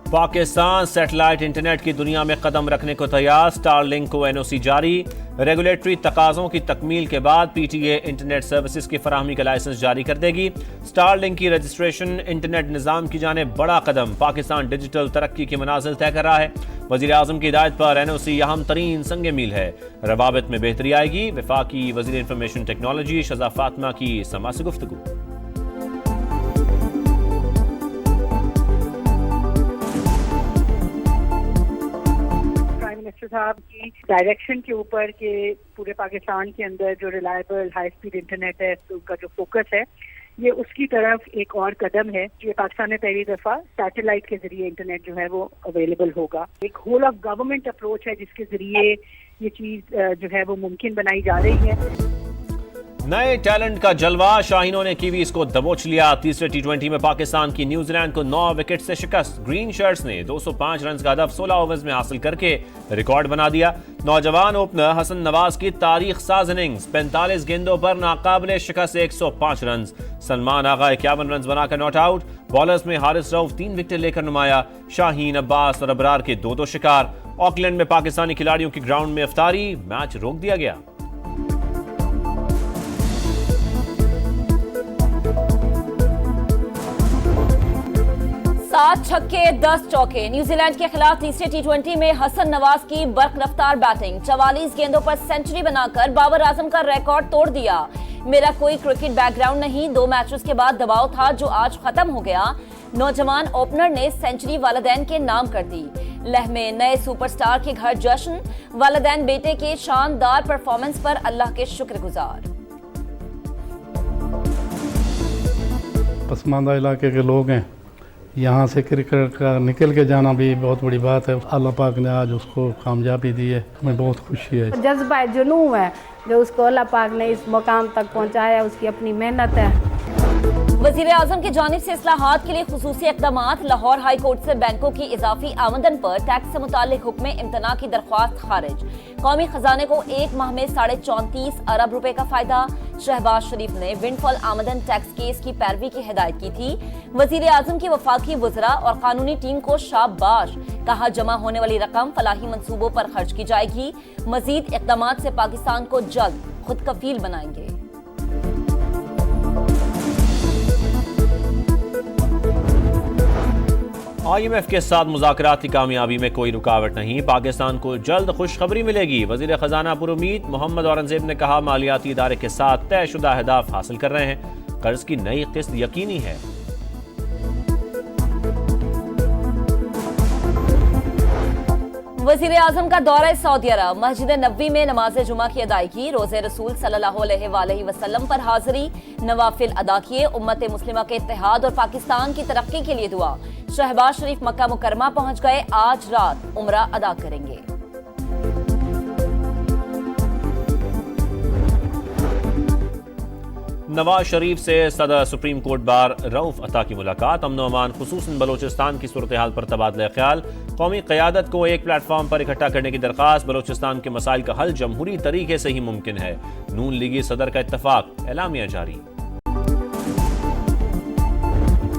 Pakistan satellite internet की दुनिया में कदम रखने को तैयार, स्टारलिंक को एनओसी जारी। रेगुलेटरी तकाज़ों की तकमील के बाद पीटीए इंटरनेट सर्विसेज की फराहमी का लाइसेंस जारी कर देगी। स्टारलिंक की रजिस्ट्रेशन इंटरनेट निज़ाम की जाने बड़ा कदम, पाकिस्तान डिजिटल तरक्की की मनाजिल तय कर रहा है। वज़ीर आज़म की हिदायत पर एनओसी अहम तरीन संग मील है। रवाबित में बेहतरी आएगी। वफाकी वज़ीर इंफॉर्मेशन टेक्नोलॉजी शज़ा फातिमा की समा से गुफ्तगू। मिनिस्टर साहब की डायरेक्शन के ऊपर के पूरे पाकिस्तान के अंदर जो रिलायबल हाई स्पीड इंटरनेट है उनका जो फोकस है ये उसकी तरफ एक और कदम है। ये पाकिस्तान में पहली दफा सैटेलाइट के जरिए इंटरनेट जो है वो अवेलेबल होगा। एक होल ऑफ गवर्नमेंट अप्रोच है जिसके जरिए ये चीज जो है वो मुमकिन बनाई जा रही है। नए टैलेंट का जलवा, शाहीनों ने कीवीज को दबोच लिया। तीसरे टी20 में पाकिस्तान की न्यूजीलैंड को 9 विकेट से शिकस्त। ग्रीन शर्ट्स ने 205 रन का हदफ 16 ओवर्स में हासिल करके रिकॉर्ड बना दिया। नौजवान ओपनर हसन नवाज की तारीख साज इनिंग्स, 45 गेंदों पर नाकाबिले शिकस्त 105 रन। सलमान आगा 51 रन बनाकर नॉट आउट। बॉलर्स में हारिस रऊफ 3 विकेट लेकर नुमाया। शाहीन, अब्बास और अबरार के 2-2 शिकार। ऑकलैंड में पाकिस्तानी खिलाड़ियों की ग्राउंड में इफ्तारी, मैच रोक दिया गया। सात छक्के 10 चौके। न्यूजीलैंड के खिलाफ तीसरे टी20 में हसन नवाज की बर्क रफ्तार बैटिंग, 44 गेंदों पर सेंचुरी बनाकर बाबर आजम का रिकॉर्ड तोड़ दिया। मेरा कोई क्रिकेट बैकग्राउंड नहीं, 2 मैचेस के बाद दबाव था जो आज खत्म हो गया। नौजवान ओपनर ने सेंचुरी वालिदैन के नाम कर दी। लह में नए सुपरस्टार के घर जश्न, वालिदैन बेटे के शानदार परफॉर्मेंस पर अल्लाह के शुक्रगुजार। पसमानदा इलाके के लोग हैं, यहाँ से क्रिकेट का निकल के जाना भी बहुत बड़ी बात है। अल्लाह पाक ने आज उसको कामयाबी दी है, हमें बहुत खुशी है। जज्बा जुनून है जो उसको अल्लाह पाक ने इस मुकाम तक पहुँचाया, उसकी अपनी मेहनत है। वज़ीर आज़म की जानिब से इस्लाहात के लिए खुसूसी इक़दामात। लाहौर हाई कोर्ट से बैंकों की इजाफी आमदन पर टैक्स से मुतालिक हुक्म इम्तना की दरख्वास्त खारिज। कौमी खजाने को एक माह में 34.5 अरब रुपए का फायदा। शहबाज शरीफ ने विंडफॉल आमदन टैक्स केस की पैरवी की हिदायत की थी। वज़ीर आज़म की वफाकी वज़रा और कानूनी टीम को शाबाश, कहा जमा होने वाली रकम फलाही मंसूबों पर खर्च की जाएगी। मजीद इक़दामात से पाकिस्तान को जल्द खुद कफील बनाएंगे। IMF के साथ मुज़ाकरात की कामयाबी में कोई रुकावट नहीं, पाकिस्तान को जल्द खुशखबरी मिलेगी। वज़ीर ख़जाना पुरुमीद मोहम्मद औरंगज़ेब ने कहा मालियाती इदारे के साथ तयशुदा अहदाफ हासिल कर रहे हैं, कर्ज की नई किस्त यकीनी है। वज़ीर आज़म का दौरा सऊदी अरब, मस्जिद नबवी में नमाज जुमा की अदायगी। रोज़े रसूल सल्लल्लाहु अलैहि वसल्लम पर हाजिरी, नवाफिल अदा किए। उम्मत मुस्लिमा के इत्तेहाद और पाकिस्तान की तरक्की के लिए दुआ। शहबाज शरीफ मक्का मुकरमा पहुंच गए, आज रात उम्रा अदा करेंगे। नवाज शरीफ से सदर सुप्रीम कोर्ट बार रऊफ अता की मुलाकात। अमन अमान खुसूसन बलोचिस्तान की सूरत हाल पर तबादला ख्याल। कौमी क़यादत को एक प्लेटफॉर्म पर इकट्ठा करने की दरख्वास्त। बलोचिस्तान के मसाइल का हल जमहूरी तरीके से ही मुमकिन है। नून लीगी सदर का इत्तफाक, एलामिया जारी।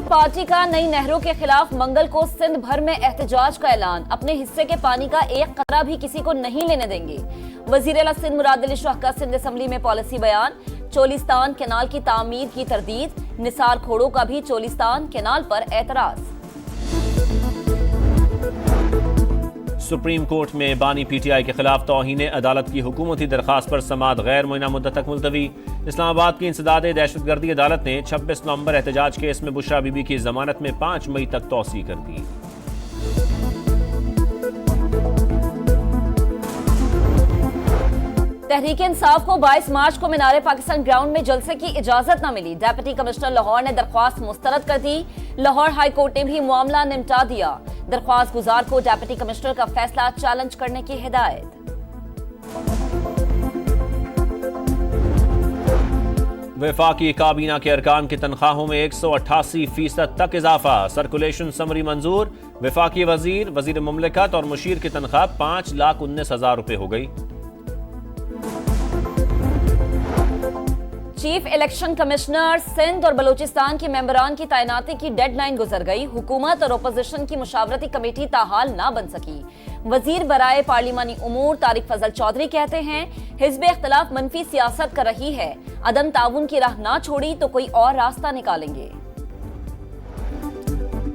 पार्टी का नई नहरों के खिलाफ मंगल को सिंध भर में एहतजाज का ऐलान। अपने हिस्से के पानी का एक कतरा भी किसी को नहीं लेने देंगे। वजीर आला सिंध मुराद अली शाह का सिंध असम्बली में पॉलिसी बयान। चोलिस्तान कैनाल की तामीर की तरदीद। निसार खोड़ों का भी चोलिस्तान कैनाल पर एतराज। सुप्रीम कोर्ट में बानी PTI के खिलाफ तौहीन अदालत की हुकूमती दरखास्त पर समाअत गैर मुय्यना मुद्दत तक मुलतवी। इस्लामाबाद की इंसदाद दहशतगर्दी अदालत ने 26 नवंबर एहतजाज केस में बुशरा बीबी की जमानत में 5 मई तक तौसी कर दी। तहरीक इंसाफ को 22 मार्च को मीनार पाकिस्तान ग्राउंड में जलसे की इजाजत न मिली। डिप्टी कमिश्नर लाहौर ने दरख्वास्त मुस्तरद कर दी। लाहौर हाई कोर्ट ने भी मामला निपटा दिया। दरख्वास्त गुजार को डिप्टी कमिश्नर का फैसला चैलेंज करने की हिदायत। वफाकी काबीना के अरकान की तनख्वाहों में 188% तक इजाफा। सर्कुलेशन समरी मंजूर। वफाकी वजीर, वजीर मुमलिकत और मुशीर की तनख्वाह 5,19,000 रुपए हो गई। चीफ इलेक्शन कमिश्नर सिंध और बलूचिस्तान के मेंबरान की तैनाती की डेडलाइन गुजर गई। हुकूमत और अपोजिशन की मुशावरती कमेटी ताहाल ना बन सकी। वजीर बराए पार्लिमानी उमूर तारिक फजल चौधरी कहते हैं, हिज़्ब इख्तिलाफ मनफी सियासत कर रही है, अदम ताउन की राह ना छोड़ी तो कोई और रास्ता निकालेंगे।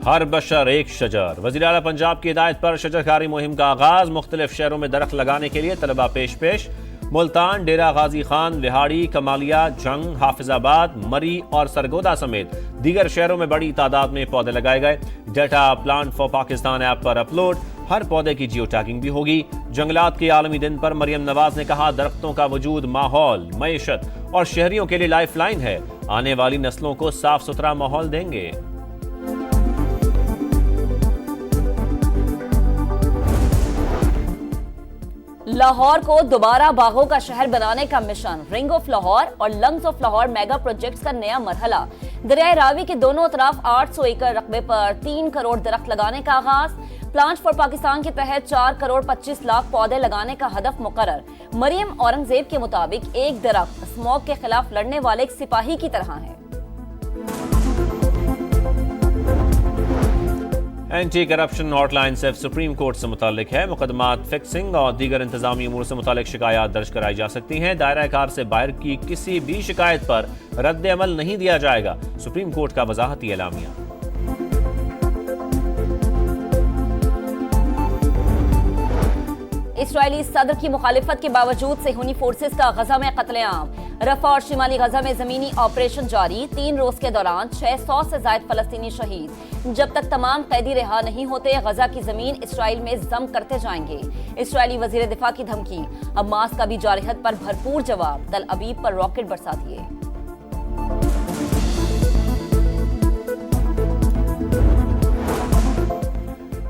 हर बशर एक शजर। वज़ीर आला पंजाब की हिदायत पर शजरकारी मुहिम का आगाज। मुख्तलिफ शहरों में दरख्त लगाने के लिए तलबा पेश। मुल्तान, डेरा गाजी खान, लिहाड़ी, कमालिया, जंग, हाफिजाबाद, मरी और सरगोदा समेत दीगर शहरों में बड़ी तादाद में पौधे लगाए गए। Data plant for Pakistan app पर अपलोड। हर पौधे की जियो टैगिंग भी होगी। जंगलात के आलमी दिन पर मरियम नवाज ने कहा, दरख्तों का वजूद माहौल, मईशत और शहरियों के लिए लाइफ लाइन है। आने वाली नस्लों को साफ सुथरा माहौल देंगे। लाहौर को दोबारा बागों का शहर बनाने का मिशन। रिंग ऑफ लाहौर और lungs of Lahore mega projects का नया मरहला। दरियाए रावी के दोनों तरफ 800 एकड़ रकबे पर 3 करोड़ दरख्त लगाने का आगाज। प्लांट फॉर पाकिस्तान के तहत 4 करोड़ 25 लाख पौधे लगाने का हदफ मुकर्रर। मरियम औरंगजेब के मुताबिक एक दरख्त स्मॉग के खिलाफ लड़ने वाले एक सिपाही की तरह है। एंटी करप्शन हॉटलाइन सिर्फ सुप्रीम कोर्ट से मुतालिक है। मुकदमात फिक्सिंग और दीगर इंतजामी उमूर से मुतालिक शिकायत दर्ज कराई जा सकती हैं। दायरा कार से बाहर की किसी भी शिकायत पर रद्द अमल नहीं दिया जाएगा। सुप्रीम कोर्ट का वजाहती एलामिया। इस्राएली सदर की मुखालिफत के बावजूद सेहूनी फोर्सेस का गजा में कत्लेआम। रफा और शिमाली गजा में जमीनी ऑपरेशन जारी। 3 रोज के दौरान 600 से ज्यादा फलस्तीनी शहीद। जब तक तमाम कैदी रिहा नहीं होते, गजा की जमीन इसराइल में जम करते जाएंगे। इसराइली वजीर दिफा की धमकी। हमास का भी जारहत पर भरपूर जवाब। तल अबीब पर रॉकेट बरसा दिए।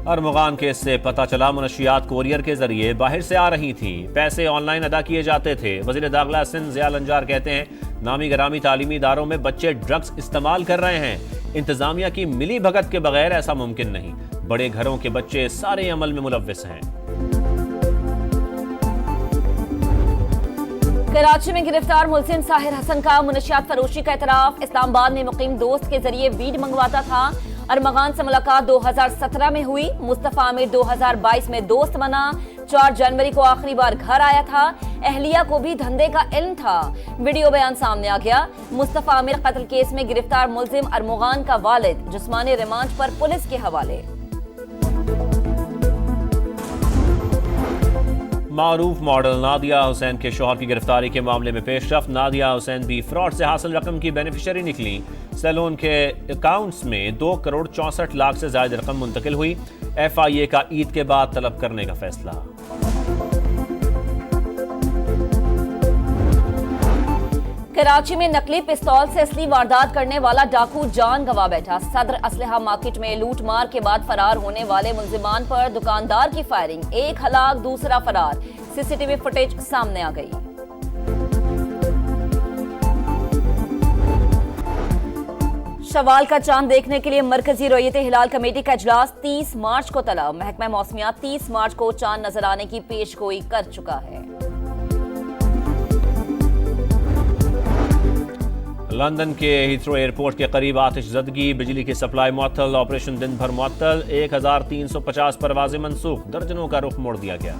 अरमगान केस से पता चला, मुनशियात कोरियर के जरिए बाहर से आ रही थी। पैसे ऑनलाइन अदा किए जाते थे। वजीर दाखिला सिंध ज़िया लंजार कहते हैं, नामी गरामी तालीमी इदारों में बच्चे ड्रग्स इस्तेमाल कर रहे हैं। इंतजामिया की मिली भगत के बगैर ऐसा मुमकिन नहीं। बड़े घरों के बच्चे सारे अमल में मुलव्विस हैं। कराची में गिरफ्तार मुलजिम साहिर हसन का मुनशियात फरोशी का इतराफ। इस्लामाबाद में मुकीम दोस्त के जरिए वीड मंगवाता था। अरमगान से मुलाकात 2017 में हुई। मुस्तफा आमिर 2022 में दोस्त बना। 4 जनवरी को आखिरी बार घर आया था। अहलिया को भी धंधे का इल्म था। वीडियो बयान सामने आ गया। मुस्तफा आमिर कत्ल केस में गिरफ्तार मुलजिम अरमगान का वालिद जिस्मानी रिमांड पर पुलिस के हवाले। मारूफ मॉडल नादिया हुसैन के शौहर की गिरफ्तारी के मामले में पेशरफ्त। नादिया हुसैन भी फ्रॉड से हासिल रकम की बेनिफिशियरी निकली। सैलून के अकाउंट्स में 2 करोड़ 64 लाख से ज्यादा रकम मुंतकिल हुई। FIA का ईद के बाद तलब करने का फैसला। कराची में नकली पिस्तौल से असली वारदात करने वाला डाकू जान गंवा बैठा। सदर असलहा मार्केट में लूट मार के बाद फरार होने वाले मुलजिमान पर दुकानदार की फायरिंग। एक हलाक, दूसरा फरार। CCTV फुटेज सामने आ गई। शवाल का चांद देखने के लिए मरकजी रोयत हिलाल कमेटी का इजलास 30 मार्च को तलब। महकमा मौसमियात 30 मार्च को चांद नजर आने की पेशगोई कर चुका है। लंदन के हीथ्रो एयरपोर्ट के करीब आतिशज़दगी। बिजली की सप्लाई मुअत्तल। ऑपरेशन दिन भर मुअत्तल। 1350 परवाजें मनसूख। दर्जनों का रुख मोड़ दिया गया।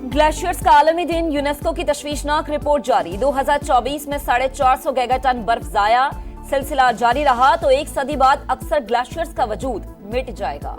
ग्लेशियर्स का आलमी दिन। यूनेस्को की तशवीशनाक रिपोर्ट जारी। 2024 में 450 गीगाटन बर्फ जाया। सिलसिला जारी रहा तो 1 सदी बाद अक्सर ग्लेशियर्स का वजूद मिट जाएगा।